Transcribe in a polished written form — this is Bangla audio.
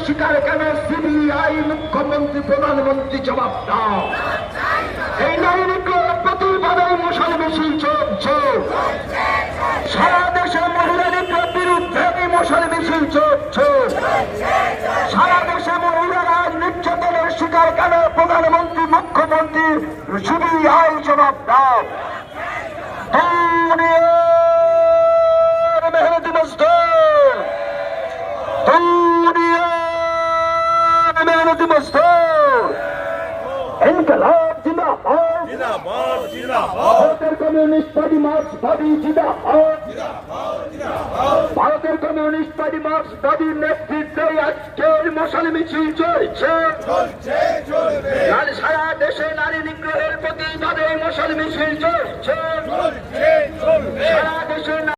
শিকার কেন সিবিআই, মুখ্যমন্ত্রী, প্রধানমন্ত্রী জবাব দাও। এই নারী নিগ্রহের প্রতিবাদে মশাল মিছিল চলছে, সারা দেশে মহিলা নিগ্রহের বিরুদ্ধে মশাল মিছিল চলছে। সারা দেশে মহিলারা নির্যাতনের শিকার কেন প্রধানমন্ত্রী, মুখ্যমন্ত্রী, সিবিআই জবাব দাও। মেহনতি মজদুর, মেহনতি মজদুর, ইনকলাব জিন্দাবাদ, জিন্দাবাদ জিন্দাবাদ, ভারতের কমিউনিস্ট পার্টি মার্ক্সবাদী জিন্দাবাদ, ভারতের কমিউনিস্ট পার্টি মার্ক্সবাদীর নেতৃত্বে আজকের মশাল মিছিল চলছে। চলছে চলবে, সারা দেশে নারী নিগ্রহের প্রতিবাদে মশাল মিছিল চলছে। চলছে চলবে। সারা দেশে